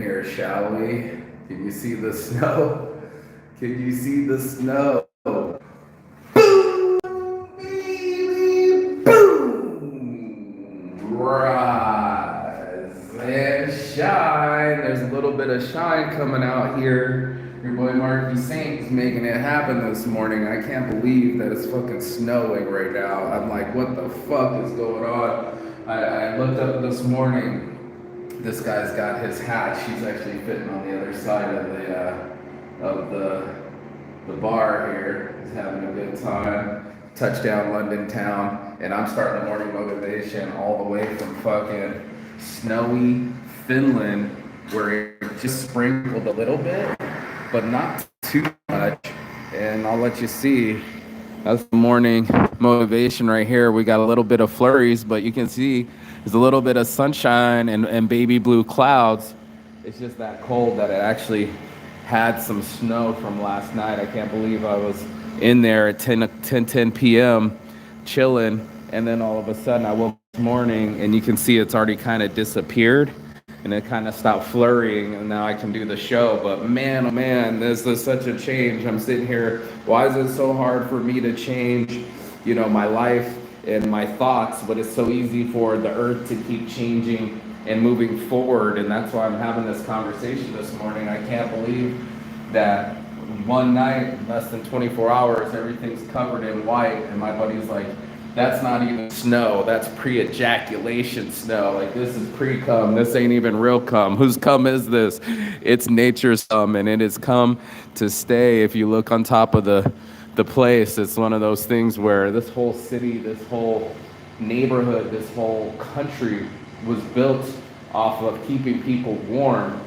here, shall we? Can you see the snow? Can you see the snow? Boom, baby, boom. Rise and shine. There's a little bit of shine coming out here. Your boy Marky Saint is making it happen this morning. I can't believe that it's fucking snowing right now. I'm like, what the fuck is going on? I looked up this morning. This guy's got his hat. She's actually fitting on the other side of the bar here. He's having a good time. Touchdown London town, and I'm starting the morning motivation all the way from fucking snowy Finland, where it just sprinkled a little bit, but not too much. And I'll let you see. That's the morning motivation right here. We got a little bit of flurries, but you can see there's a little bit of sunshine and baby blue clouds. It's just that cold that it actually had some snow from last night. I can't believe I was in there at 10 p.m. chilling, and then all of a sudden I woke up this morning and you can see it's already kind of disappeared and it kind of stopped flurrying, and now I can do the show. But man, oh man, this is such a change. I'm sitting here, why is it so hard for me to change, my life and my thoughts, but it's so easy for the earth to keep changing and moving forward. And that's why I'm having this conversation this morning. I can't believe that one night, less than 24 hours, everything's covered in white, and my buddy's like, that's not even snow, that's pre-ejaculation snow. Like, this is pre-cum, this ain't even real cum. Whose cum is this? It's nature's cum, and it has come to stay. If you look on top of the place, it's one of those things where this whole city, this whole neighborhood, this whole country was built off of keeping people warm.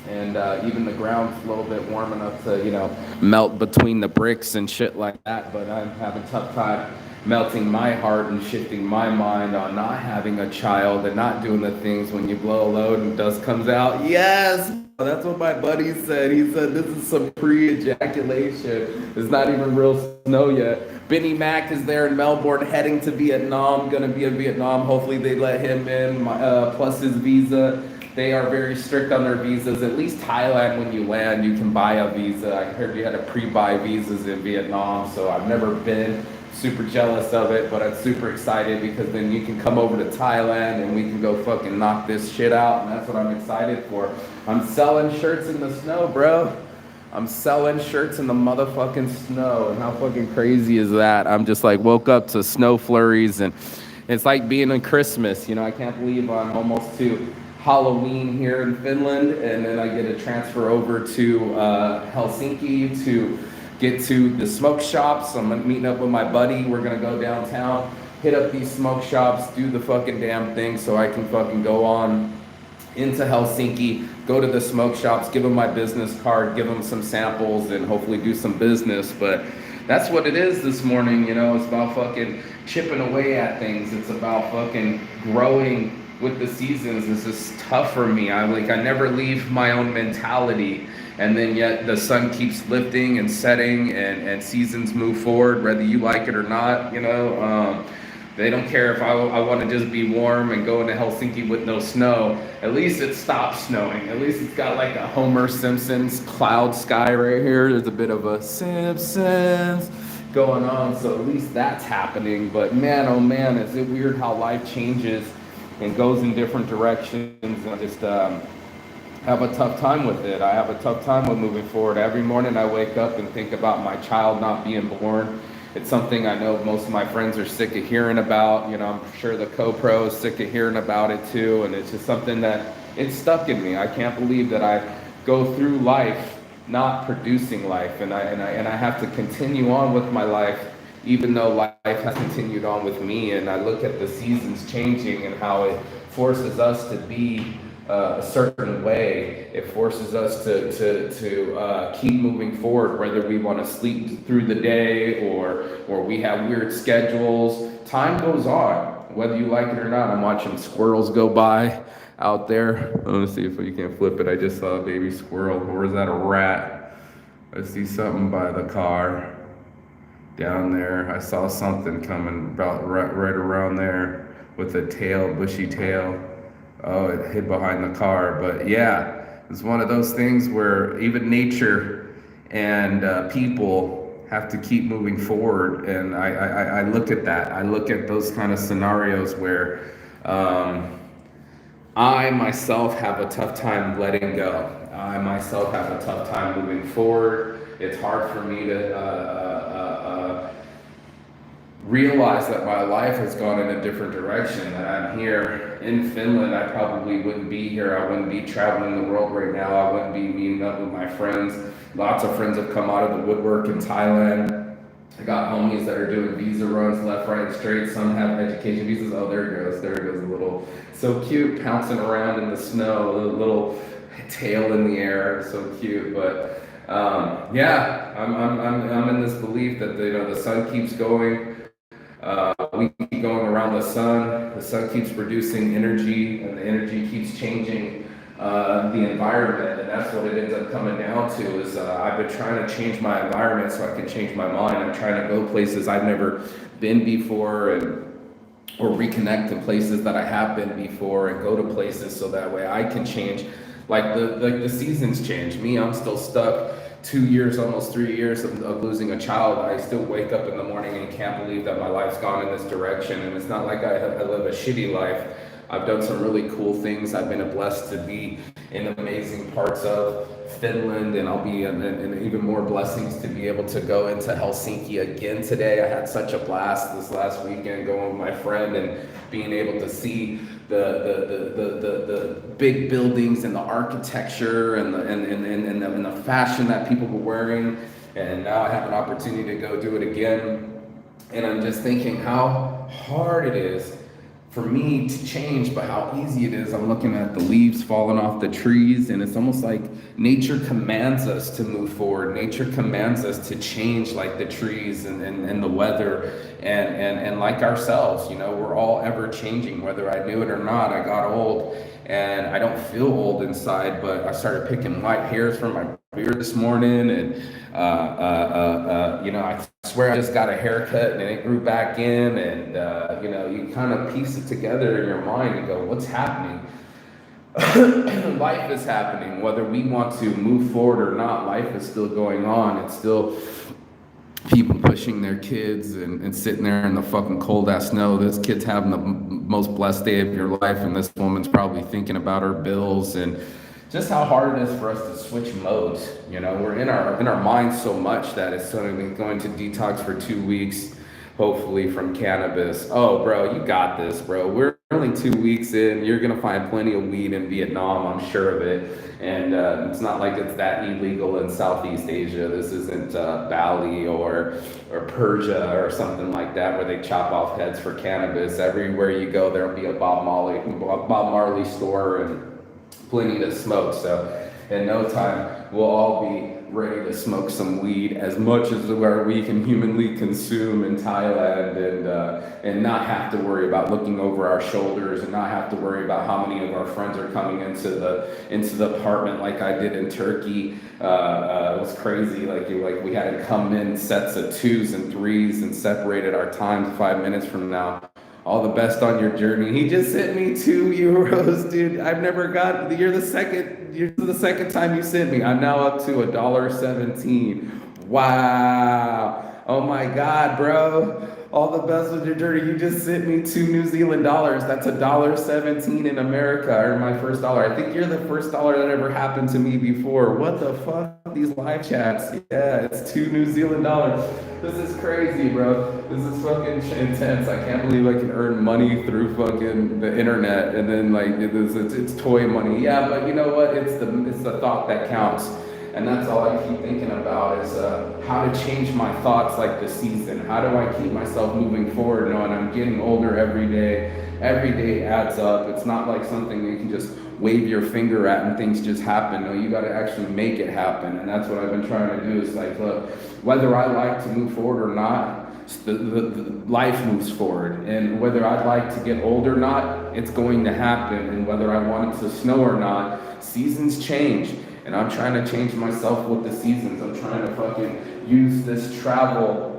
And even the ground's a little bit warm enough to, melt between the bricks and shit like that. But I'm having a tough time melting my heart and shifting my mind on not having a child and not doing the things when you blow a load and dust comes out. Yes! That's what my buddy said. He said this is some pre-ejaculation. It's not even real snow yet. Benny Mac is there in Melbourne heading to Vietnam, gonna be in Vietnam. Hopefully they let him in, plus his visa. They are very strict on their visas. At least Thailand, when you land, you can buy a visa. I heard you had to pre-buy visas in Vietnam, so I've never been. Super jealous of it, but I'm super excited because then you can come over to Thailand and we can go fucking knock this shit out, and that's what I'm excited for. I'm selling shirts in the snow, bro. I'm selling shirts in the motherfucking snow, and how fucking crazy is that? I'm just like woke up to snow flurries, and it's like being in Christmas. I can't believe I'm almost to Halloween here in Finland, and then I get a transfer over to Helsinki to get to the smoke shops. I'm meeting up with my buddy. We're gonna go downtown, hit up these smoke shops, do the fucking damn thing so I can fucking go on into Helsinki, go to the smoke shops, give them my business card, give them some samples, and hopefully do some business. But that's what it is this morning, it's about fucking chipping away at things. It's about fucking growing with the seasons. This is tough for me. I never leave my own mentality, and then yet the sun keeps lifting and setting, and seasons move forward whether you like it or not. They don't care if I want to just be warm and go into Helsinki with no snow. At least it stops snowing. At least it's got like a Homer Simpson's cloud sky right here. There's a bit of a Simpsons going on, so at least that's happening. But man, oh man, is it weird how life changes and goes in different directions. And I just have a tough time with it. I have a tough time with moving forward. Every morning I wake up and think about my child not being born. It's something I know most of my friends are sick of hearing about. I'm sure the co-pro is sick of hearing about it too. And it's just something that it's stuck in me. I can't believe that I go through life not producing life, and I have to continue on with my life, even though life has continued on with me. And I look at the seasons changing and how it forces us to be a certain way. It forces us to keep moving forward, whether we want to sleep through the day or we have weird schedules. Time goes on, whether you like it or not. I'm watching squirrels go by out there. I'm gonna see if you can flip it. I just saw a baby squirrel, or is that a rat? I see something by the car down there. I saw something coming about right around there with a tail, bushy tail. Oh, it hid behind the car. But yeah, It's one of those things where even nature and people have to keep moving forward. And I look at that. I look at those kind of scenarios where I myself have a tough time letting go. I myself have a tough time moving forward. It's hard for me to realize that my life has gone in a different direction, that I'm here in Finland. I probably wouldn't be here. I wouldn't be traveling the world right now. I wouldn't be meeting up with my friends. Lots of friends have come out of the woodwork in Thailand. I got homies that are doing visa runs left, right, and straight. Some have education visas. Oh, there it goes. There it goes. A little, so cute, pouncing around in the snow, a little tail in the air. So cute. But yeah, I'm in this belief that the sun keeps going. We keep going around the sun. The sun keeps producing energy, and the energy keeps changing the environment, and that's what it ends up coming down to. Is I've been trying to change my environment so I can change my mind. I'm trying to go places I've never been before, or reconnect to places that I have been before, and go to places so that way I can change. Like the seasons change. Me, I'm still stuck 2 years, almost 3 years of losing a child. I still wake up in the morning and can't believe that my life's gone in this direction. And it's not like I live a shitty life. I've done some really cool things. I've been blessed to be in amazing parts of Finland, and I'll be in even more blessings to be able to go into Helsinki again today. I had such a blast this last weekend going with my friend and being able to see the big buildings and the architecture and the fashion that people were wearing. And now I have an opportunity to go do it again. And I'm just thinking how hard it is for me to change, but how easy it is. I'm looking at the leaves falling off the trees, and it's almost like nature commands us to move forward. Nature commands us to change, like the trees and the weather, and like ourselves, we're all ever changing, whether I knew it or not. I got old, and I don't feel old inside, but I started picking white hairs from my beard this morning, and I swear I just got a haircut and it grew back in, and you kind of piece it together in your mind and go, what's happening? Life is happening, whether we want to move forward or not. Life is still going on. It's still people pushing their kids and sitting there in the fucking cold ass snow. This kid's having the most blessed day of your life, and this woman's probably thinking about her bills and just how hard it is for us to switch modes. We're in our minds so much that it's suddenly going to detox for 2 weeks, hopefully, from cannabis. Oh, bro, you got this, bro. We're only 2 weeks in. You're gonna find plenty of weed in Vietnam, I'm sure of it. And it's not like it's that illegal in Southeast Asia. This isn't Bali or Persia or something like that, where they chop off heads for cannabis. Everywhere you go, there'll be a Bob Marley store and plenty to smoke. So in no time, we'll all be ready to smoke some weed, as much as where we can humanly consume in Thailand, and not have to worry about looking over our shoulders, and not have to worry about how many of our friends are coming into the apartment like I did in Turkey. It was crazy. Like we had to come in sets of 2s and 3s and separated our times 5 minutes from now. All the best on your journey. He just sent me €2, dude. I've never got. You're the second time you sent me. I'm now up to $1.17. Wow. Oh my God, bro. All the best with your journey. You just sent me $2 New Zealand dollars. That's $1.17 in America, or my first dollar. I think you're the first dollar that ever happened to me before. What the fuck? These live chats. Yeah, it's $2 New Zealand dollars. This is crazy, bro. This is fucking intense. I can't believe I can earn money through fucking the internet, and then like it's toy money. Yeah, but you know what? It's the thought that counts. And that's all I keep thinking about is how to change my thoughts like the season. How do I keep myself moving forward, knowing I'm getting older every day? Every day adds up. It's not like something you can just wave your finger at and things just happen. No, you got to actually make it happen. And that's what I've been trying to do. Is like, look, whether I like to move forward or not, the life moves forward. And whether I'd like to get old or not, it's going to happen. And whether I want it to snow or not, seasons change. And I'm trying to change myself with the seasons. I'm trying to fucking use this travel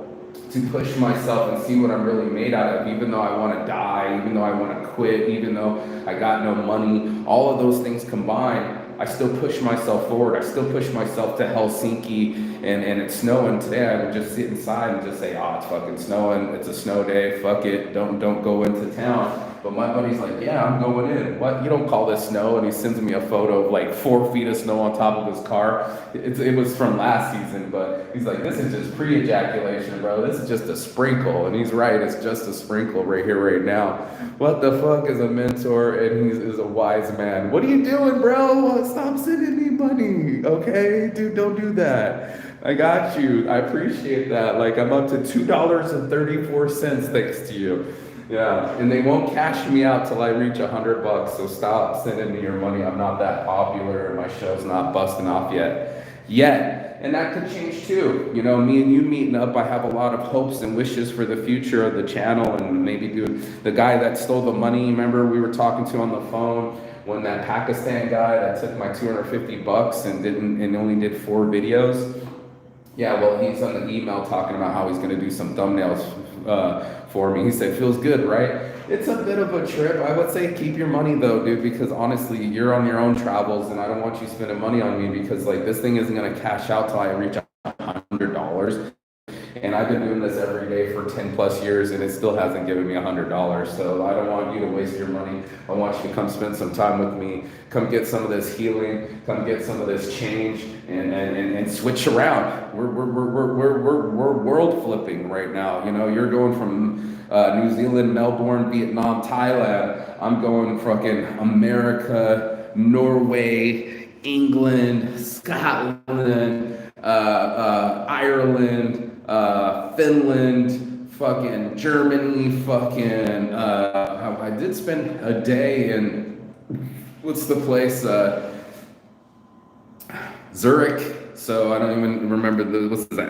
to push myself and see what I'm really made out of, even though I want to die, even though I want to quit, even though I got no money. All of those things combined I still push myself forward. I still push myself to Helsinki, and it's snowing today. I would just sit inside and just say, "Oh, it's fucking snowing. It's a snow day. Fuck it. Don't go into town." But my buddy's like, "Yeah, I'm going in." "What? You don't call this snow?" And he sends me a photo of like 4 feet of snow on top of his car. It was from last season, but he's like, "This is just pre-ejaculation, bro. This is just a sprinkle." And he's right. It's just a sprinkle right here, right now. What the fuck is a mentor, and he's a wise man? What are you doing, bro? Stop sending me money, okay? Dude, don't do that. I got you. I appreciate that. Like, I'm up to $2.34 thanks to you. Yeah, and they won't cash me out till I reach $100. So stop sending me your money. I'm not that popular, and my show's not busting off yet. And that could change too. You know, me and you meeting up, I have a lot of hopes and wishes for the future of the channel, and maybe the guy that stole the money, remember we were talking to on the phone, when that Pakistan guy that took my $250 and only did 4 videos. Yeah, well, he's on the email talking about how he's going to do some thumbnails for me. He said, "Feels good, right?" It's a bit of a trip. I would say keep your money though, dude, because honestly, you're on your own travels, and I don't want you spending money on me because like this thing isn't going to cash out till I reach $100. And I've been doing this every day for 10 plus years, and it still hasn't given me $100. So I don't want you to waste your money. I want you to come spend some time with me. Come get some of this healing. Come get some of this change, and switch around. We're world flipping right now. You know, you're going from New Zealand, Melbourne, Vietnam, Thailand. I'm going fucking America, Norway, England, Scotland, Ireland, Finland, fucking Germany, fucking, I did spend a day in, what's the place, Zurich. So I don't even remember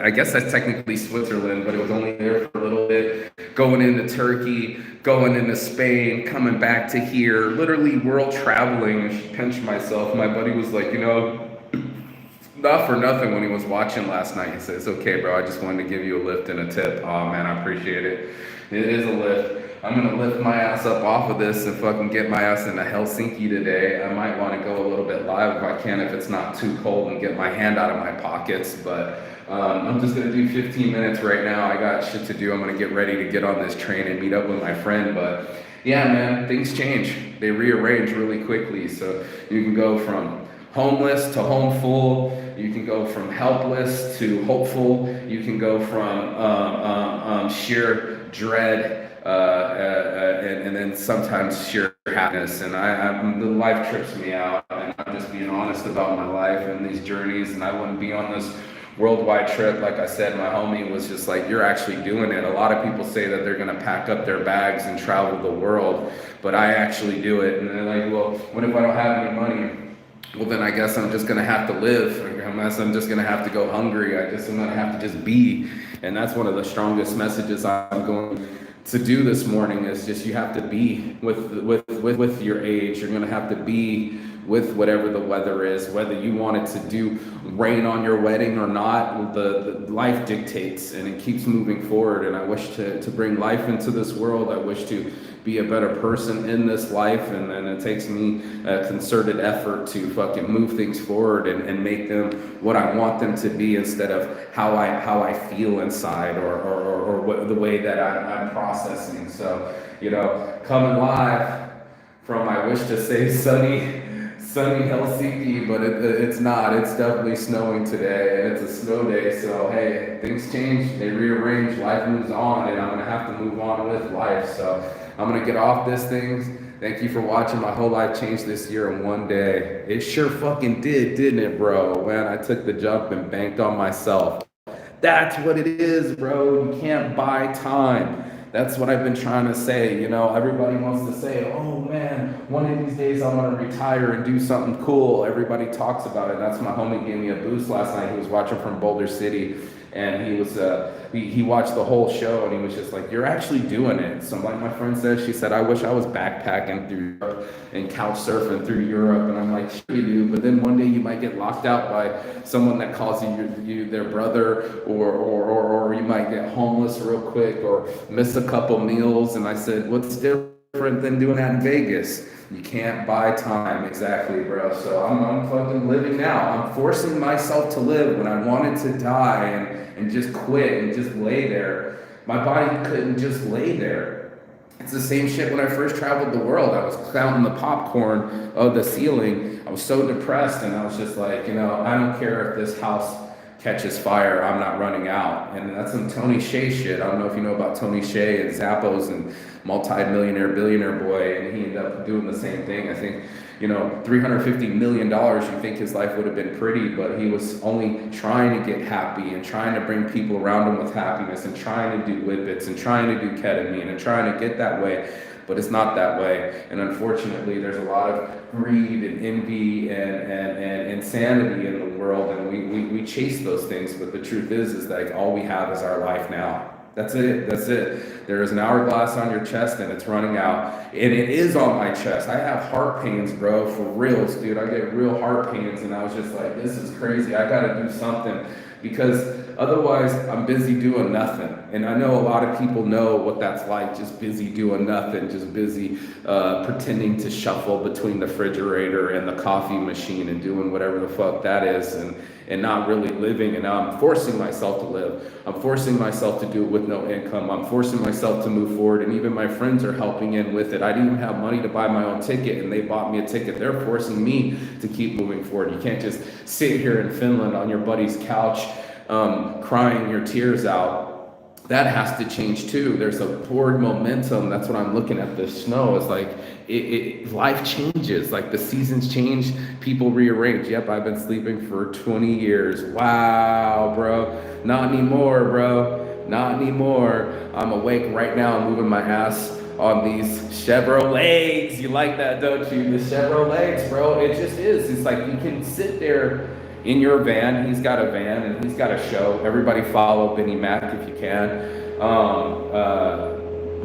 I guess that's technically Switzerland, but it was only there for a little bit. Going into Turkey, going into Spain, coming back to here, literally world traveling. And she pinched myself. My buddy was like, you know, not for nothing, when he was watching last night, he said, "It's okay, bro. I just wanted to give you a lift and a tip." Oh man, I appreciate it. It is a lift. I'm gonna lift my ass up off of this and fucking get my ass into Helsinki today. I might want to go a little bit live if I can, if it's not too cold, and get my hand out of my pockets. But I'm just gonna do 15 minutes right now. I got shit to do. I'm gonna get ready to get on this train and meet up with my friend. But yeah, man, things change. They rearrange really quickly. So you can go from homeless to homeful. You can go from helpless to hopeful. You can go from sheer dread and then sometimes sheer happiness. And the life trips me out, and I'm just being honest about my life and these journeys. And I wouldn't be on this worldwide trip. Like I said, my homie was just like, "You're actually doing it." A lot of people say that they're gonna pack up their bags and travel the world, but I actually do it. And they're like, "Well, what if I don't have any money?" Well, then I guess I'm just gonna have to live. I guess I'm just gonna have to go hungry. I'm gonna have to just be. And that's one of the strongest messages I'm going to do this morning, is just you have to be with your age. You're gonna have to be with whatever the weather is, whether you want it to do rain on your wedding or not. The life dictates, and it keeps moving forward. And I wish to bring life into this world. I wish to be a better person in this life, and then it takes me a concerted effort to fucking move things forward and make them what I want them to be, instead of how I feel inside, or what the way that I'm processing. So, you know, coming live from, I wish to say sunny Helsinki, but it's not. It's definitely snowing today, and it's a snow day. So hey, things change, they rearrange, life moves on, and I'm gonna have to move on with life. So I'm gonna get off this thing. Thank you for watching. My whole life changed this year in one day. It sure fucking did, didn't it, bro? Man, I took the jump and banked on myself. That's what it is, bro. You can't buy time. That's what I've been trying to say. You know, everybody wants to say, "Oh man, one of these days I want to retire and do something cool." Everybody talks about it. That's my homie gave me a boost last night. He was watching from Boulder City, and he was he watched the whole show, and he was just like, "You're actually doing it." So like my friend said, she said, "I wish I was backpacking through Europe and couch surfing through Europe." And I'm like, "Sure you do, but then one day you might get locked out by someone that calls you their brother, or you might get homeless real quick, or miss a couple meals." And I said, "What's different different than doing that in Vegas. You can't buy time. Exactly, bro. So I'm fucking living now. I'm forcing myself to live when I wanted to die and just quit and just lay there. My body couldn't just lay there. It's the same shit when I first traveled the world. I was counting the popcorn of the ceiling. I was so depressed, and I was just like, I don't care if this house catches fire, I'm not running out. And that's some Tony Hsieh shit. I don't know if you know about Tony Hsieh and Zappos and multi-millionaire, billionaire boy, and he ended up doing the same thing. I think, $350 million, you think his life would have been pretty, but he was only trying to get happy and trying to bring people around him with happiness and trying to do whippets and trying to do ketamine and trying to get that way. But it's not that way. And unfortunately, there's a lot of greed and envy and insanity in the world, and we chase those things. But the truth is like all we have is our life now. That's it. There is an hourglass on your chest, and it's running out. And it is on my chest. I have heart pains, bro, for reals, dude. I get real heart pains, and I was just like, this is crazy. I gotta do something, because otherwise I'm busy doing nothing. And I know a lot of people know what that's like, just busy doing nothing, just busy pretending to shuffle between the refrigerator and the coffee machine and doing whatever the fuck that is, and not really living. And now I'm forcing myself to live. I'm forcing myself to do it with no income. I'm forcing myself to move forward, and even my friends are helping in with it. I didn't even have money to buy my own ticket, and they bought me a ticket. They're forcing me to keep moving forward. You can't just sit here in Finland on your buddy's couch crying your tears out. That has to change too. There's a forward momentum. That's what I'm looking at. This snow is like, life changes. Like the seasons change, people rearrange. Yep, I've been sleeping for 20 years. Wow, bro. Not anymore, bro. Not anymore. I'm awake right now. I'm moving my ass on these Chevrolets. You like that, don't you? The Chevrolets, bro. It just is. It's like you can sit there in your van. He's got a van and he's got a show. Everybody follow Benny Mac if you can.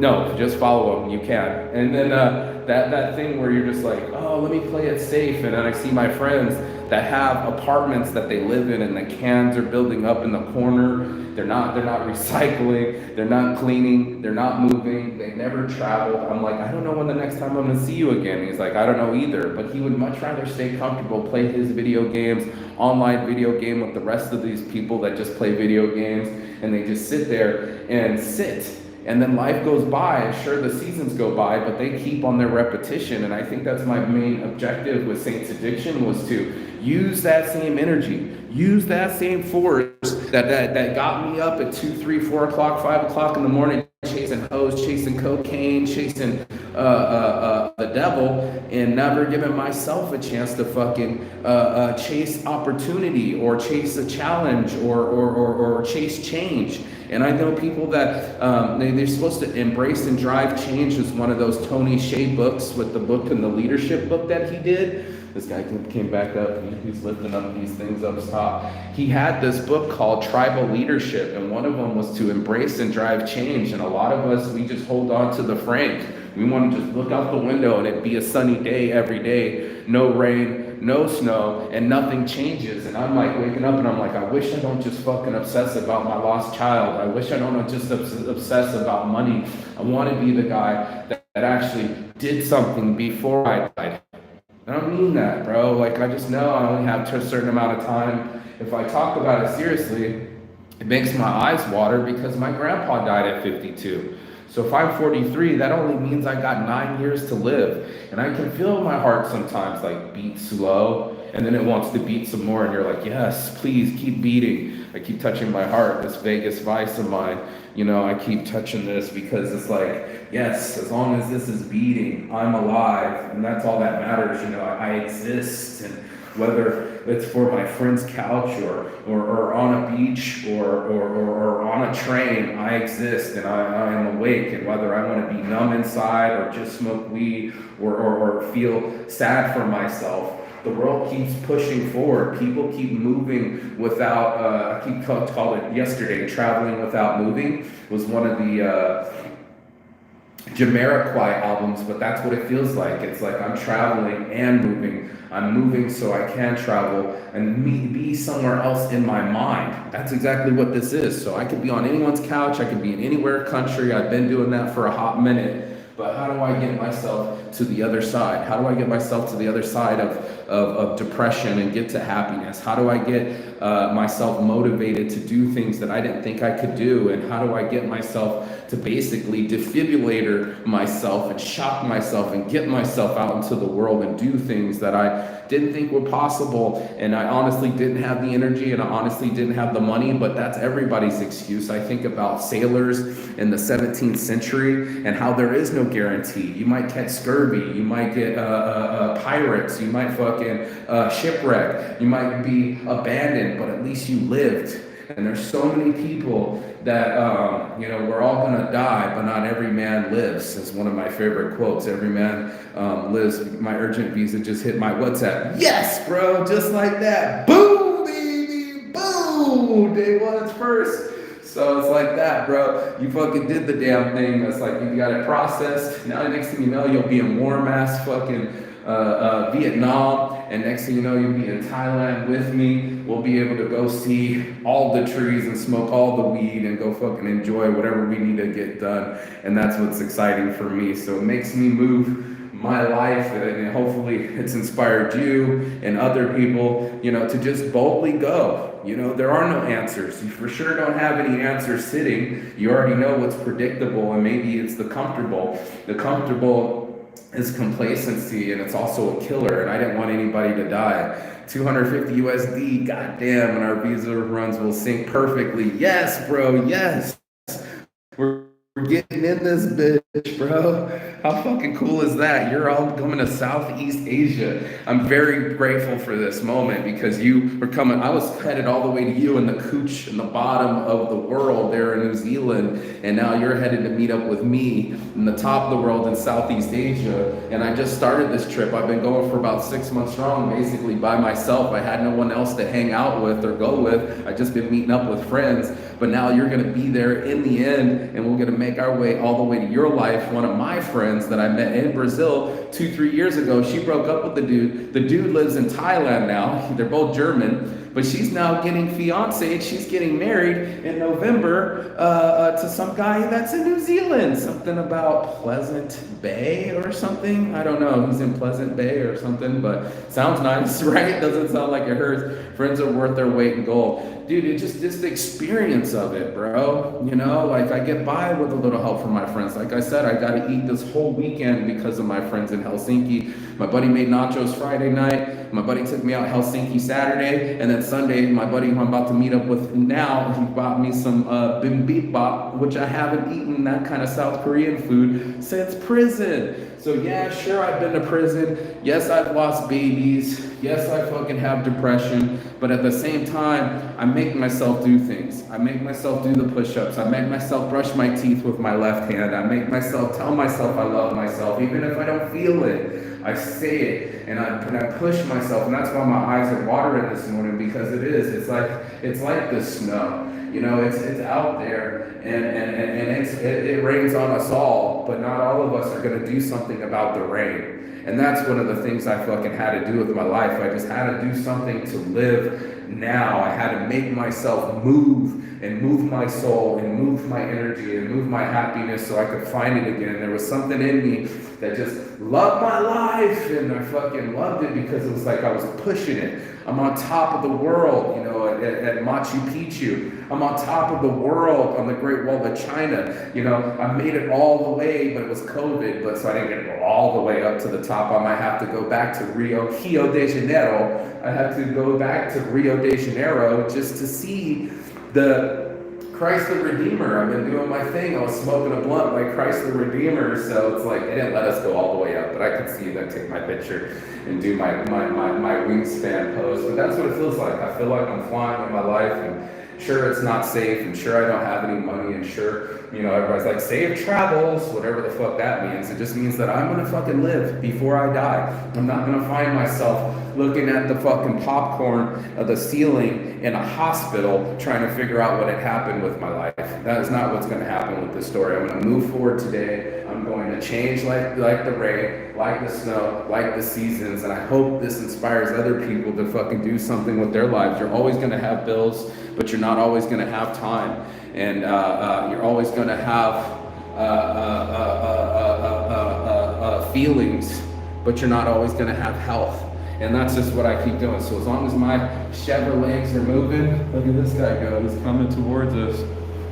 No, just follow him. You can. And then that thing where you're just like, oh, let me play it safe. And then I see my friends that have apartments that they live in, and the cans are building up in the corner. They're not recycling. They're not cleaning. They're not moving. They never travel. I'm like, I don't know when the next time I'm gonna see you again. He's like, I don't know either. But he would much rather stay comfortable, play his video games, online video game with the rest of these people that just play video games, and they just sit there and sit. And then life goes by, and sure, the seasons go by, but they keep on their repetition. And I think that's my main objective with Saints Addiction, was to use that same energy, use that same force that got me up at 2, 3, 4 o'clock, 5 o'clock in the morning, chasing hoes, chasing cocaine, chasing the devil, and never giving myself a chance to fucking chase opportunity or chase a challenge or chase change. And I know people that they're supposed to embrace and drive change. Is one of those Tony Hsieh books, with the book and the leadership book that he did. This guy came back up, he's lifting up these things up top. He had this book called Tribal Leadership, and one of them was to embrace and drive change. And a lot of us, we just hold on to the frame. We want to just look out the window and it be a sunny day every day, no rain, no snow, and nothing changes. And I'm like waking up and I'm like, I wish I don't just fucking obsess about my lost child. I wish I don't just obsess about money. I want to be the guy that actually did something before I died. I don't mean that, bro. Like, I just know I only have a certain amount of time. If I talk about it seriously, it makes my eyes water, because my grandpa died at 52. So if I'm 43, that only means I got 9 years to live. And I can feel my heart sometimes like beat slow, and then it wants to beat some more, and you're like, yes, please keep beating. I keep touching my heart, this Vegas vice of mine. I keep touching this because it's like, yes, as long as this is beating, I'm alive, and that's all that matters. I exist, and whether it's for my friend's couch or on a beach or on a train, I exist, and I am awake. And whether I want to be numb inside or just smoke weed or feel sad for myself, the world keeps pushing forward. People keep moving without, I keep called it yesterday, traveling without moving was one of the Jamiroquai albums, but that's what it feels like. It's like I'm traveling and moving. I'm moving so I can travel and be somewhere else in my mind. That's exactly what this is. So I could be on anyone's couch. I could be in anywhere country. I've been doing that for a hot minute. but how do I get myself to the other side? How do I get myself to the other side of depression and get to happiness? How do I get myself motivated to do things that I didn't think I could do? And how do I get myself to basically defibrillator myself and shock myself and get myself out into the world and do things that I didn't think were possible, and I honestly didn't have the energy, and I honestly didn't have the money, but that's everybody's excuse. I think about sailors in the 17th century and how there is no guarantee. You might catch scurvy, you might get pirates, you might fucking shipwreck, you might be abandoned, but at least you lived. And there's so many people that, we're all gonna die, but not every man lives, is one of my favorite quotes. Every man lives. My urgent visa just hit my WhatsApp. Yes, bro, just like that. Boom, baby, boom. Day one's first. So it's like that, bro. You fucking did the damn thing. That's like, you got it processed. Now next thing you know, you'll be in warm ass fucking Vietnam, and next thing you know, you'll be in Thailand with me. We'll be able to go see all the trees and smoke all the weed and go fucking enjoy whatever we need to get done. And that's what's exciting for me. So it makes me move my life, and hopefully it's inspired you and other people, to just boldly go. There are no answers. You for sure don't have any answers sitting. You already know what's predictable, and maybe it's the comfortable. The comfortable is complacency, and it's also a killer, and I didn't want anybody to die. 250 USD, goddamn, and our visa runs will sync perfectly. Yes, bro, yes. We're getting in this bitch, bro. How fucking cool is that? You're all coming to Southeast Asia. I'm very grateful for this moment because you were coming. I was headed all the way to you in the cooch in the bottom of the world there in New Zealand, and now you're headed to meet up with me in the top of the world in Southeast Asia. And I just started this trip. I've been going for about 6 months strong, basically by myself. I had no one else to hang out with or go with. I just been meeting up with friends. But now you're going to be there in the end, and we're going to make our way all the way to your life. One of my friends that I met in Brazil 2-3 years ago, she broke up with the dude. The dude lives in Thailand now. They're both German, but she's now getting fiancé. She's getting married in November to some guy that's in New Zealand. Something about Pleasant Bay or something. I don't know. He's in Pleasant Bay or something, but sounds nice, right? Doesn't sound like it hurts. Friends are worth their weight in gold. Dude, it's just the experience of it, bro. Like I get by with a little help from my friends. Like I said, I got to eat this whole weekend because of my friends in Helsinki. My buddy made nachos Friday night. My buddy took me out Helsinki Saturday. And then Sunday, my buddy who I'm about to meet up with now, he bought me some bibimbap, which I haven't eaten that kind of South Korean food since prison. So yeah, sure, I've been to prison. Yes, I've lost babies. Yes, I fucking have depression. But at the same time, I make myself do things. I make myself do the push-ups. I make myself brush my teeth with my left hand. I make myself tell myself I love myself, even if I don't feel it. I say it, and I push myself, and that's why my eyes are watering this morning, because it is. It's like the snow. It's out there, and it rains on us all, but not all of us are going to do something about the rain. And that's one of the things I fucking had to do with my life. I just had to do something to live now. I had to make myself move and move my soul and move my energy and move my happiness so I could find it again. There was something in me that just loved my life, and I fucking loved it because it was like I was pushing it. I'm on top of the world, at Machu Picchu. I'm on top of the world on the Great Wall of China. I made it all the way, but it was COVID, so I didn't get to go all the way up to the top. I might have to go back to Rio de Janeiro. I have to go back to Rio de Janeiro just to see the Christ the Redeemer. I've been doing my thing. I was smoking a blunt like Christ the Redeemer, so it's like they didn't let us go all the way up, but I could see them take my picture and do my wingspan pose. But that's what it feels like. I feel like I'm flying in my life, and sure, it's not safe, and sure, I don't have any money, and sure, everybody's like, safe travels, whatever the fuck that means. It just means that I'm gonna fucking live before I die. I'm not gonna find myself looking at the fucking popcorn of the ceiling in a hospital trying to figure out what had happened with my life. That is not what's gonna happen with this story. I'm gonna move forward today. I'm going to change like the rain, like the snow, like the seasons, and I hope this inspires other people to fucking do something with their lives. You're always gonna have bills, but you're not always gonna have time. And you're always going to have feelings, but you're not always gonna have health. And that's just what I keep doing. So as long as my Chevrolets are moving, look at this guy go, he's coming towards us.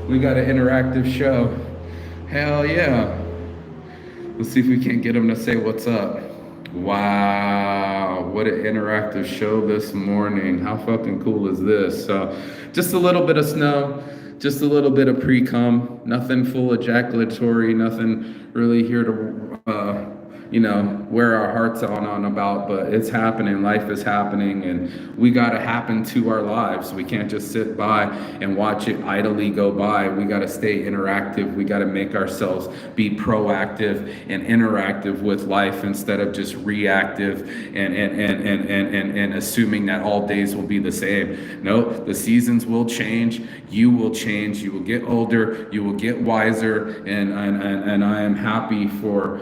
We got an interactive show. Hell yeah. Let's see if we can't get him to say what's up. Wow, what an interactive show this morning. How fucking cool is this? So just a little bit of snow, just a little bit of pre-cum, nothing full ejaculatory, nothing really here to wear our hearts on about, but it's happening. Life is happening, and we got to happen to our lives. We can't just sit by and watch it idly go by. We got to stay interactive. We got to make ourselves be proactive and interactive with life instead of just reactive and assuming that all days will be the same. No, the seasons will change. You will change. You will get older. You will get wiser, and I am happy for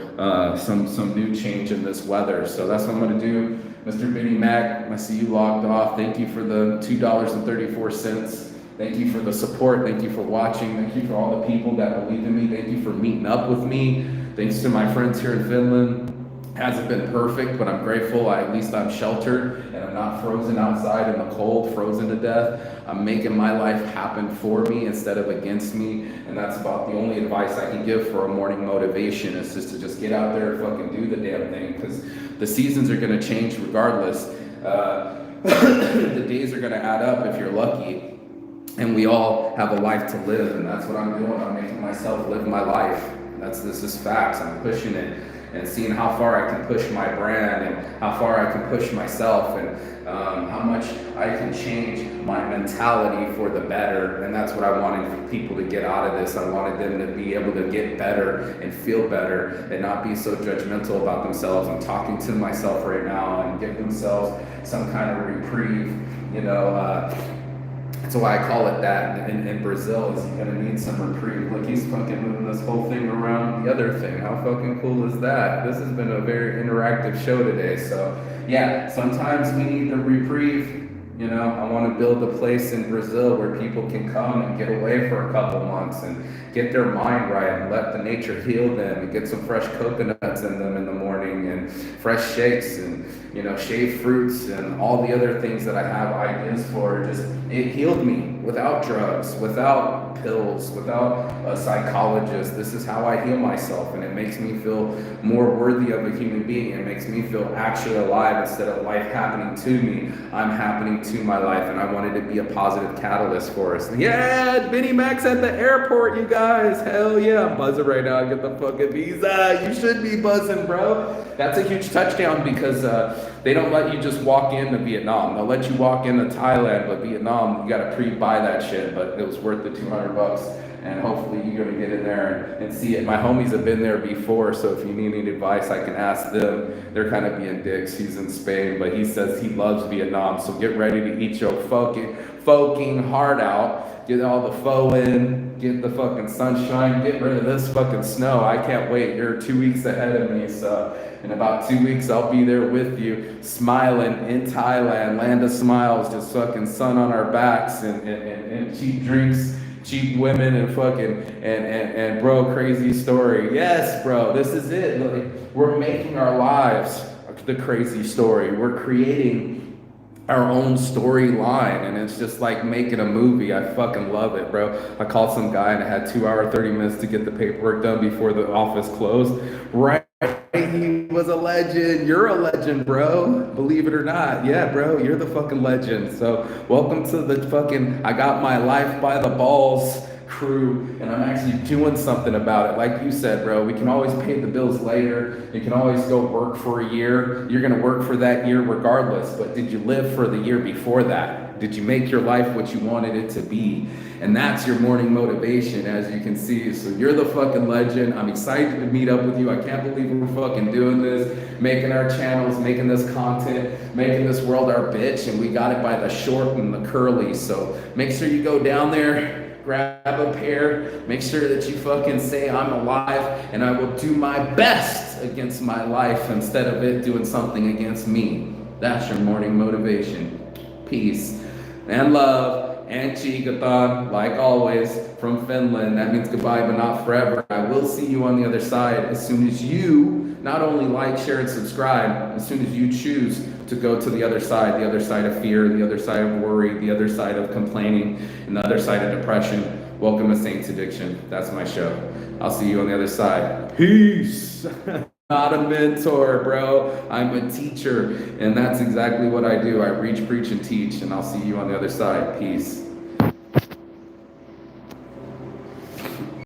some new change in this weather. So that's what I'm going to do. Mr. Benny Mac, I see you logged off. Thank you for the $2.34. Thank you for the support. Thank you for watching. Thank you for all the people that believe in me. Thank you for meeting up with me. Thanks to my friends here in Finland. Hasn't been perfect, but I'm grateful. At least I'm sheltered and I'm not frozen outside in the cold, frozen to death. I'm making my life happen for me instead of against me. And that's about the only advice I can give for a morning motivation, is just to get out there and fucking do the damn thing, because the seasons are going to change regardless. The days are going to add up if you're lucky. And we all have a life to live, and that's what I'm doing. I'm making myself live my life. This is facts. I'm pushing it and seeing how far I can push my brand and how far I can push myself, and how much I can change my mentality for the better. And that's what I wanted people to get out of this. I wanted them to be able to get better and feel better and not be so judgmental about themselves. I'm talking to myself right now, and give themselves some kind of reprieve, That's why I call it that in Brazil, is you're gonna need some reprieve. Look, he's fucking moving this whole thing around the other thing. How fucking cool is that? This has been a very interactive show today. So yeah, sometimes we need the reprieve. I want to build a place in Brazil where people can come and get away for a couple months and get their mind right and let the nature heal them, and get some fresh coconuts in them in the morning, and fresh shakes, and shaved fruits, and all the other things that I have ideas for. It healed me without drugs, without pills, without a psychologist. This is how I heal myself, and it makes me feel more worthy of a human being. It makes me feel actually alive instead of life happening to me. I'm happening to my life, and I wanted to be a positive catalyst for us. Yeah, Benny Mac's at the airport, you guys. Hell yeah, I'm buzzing right now. I get the fucking visa. You should be buzzing, bro. That's a huge touchdown, because they don't let you just walk into Vietnam. They'll let you walk into Thailand, but Vietnam, you gotta pre-buy that shit. But it was worth the $200, and hopefully you're gonna get in there and see it. My homies have been there before, so if you need any advice, I can ask them. They're kind of being dicks. He's in Spain, but he says he loves Vietnam, so get ready to eat your fucking heart out. Get all the pho in, get the fucking sunshine, get rid of this fucking snow. I can't wait. You're 2 weeks ahead of me, so in about 2 weeks, I'll be there with you, smiling in Thailand, land of smiles, just fucking sun on our backs, and cheap drinks, cheap women, and fucking, and bro, crazy story. Yes, bro, this is it. Like, we're making our lives the crazy story. We're creating our own storyline, and it's just like making a movie. I fucking love it, bro. I called some guy, and I had 2 hours, 30 minutes to get the paperwork done before the office closed. Right, he was a legend. You're a legend, bro. Believe it or not. Yeah, bro, you're the fucking legend. So welcome to the fucking I got my life by the balls crew, and I'm actually doing something about it. Like you said, bro, we can always pay the bills later. You can always go work for a year. You're gonna work for that year regardless, but did you live for the year before that? Did you make your life what you wanted it to be? And that's your morning motivation, as you can see. So you're the fucking legend. I'm excited to meet up with you. I can't believe we're fucking doing this, making our channels, making this content, making this world our bitch, and we got it by the short and the curly. So make sure you go down there, grab a pair, make sure that you fucking say I'm alive, and I will do my best against my life instead of it doing something against me. That's your morning motivation. Peace and love and Chigathon, like always, from Finland. That means goodbye, but not forever. I will see you on the other side as soon as you not only like, share, and subscribe, as soon as you choose to go to the other side of fear, the other side of worry, the other side of complaining, and the other side of depression, welcome to Saints Addiction. That's my show. I'll see you on the other side. Peace. Not a mentor, bro. I'm a teacher, and that's exactly what I do. I reach, preach, and teach, and I'll see you on the other side. Peace.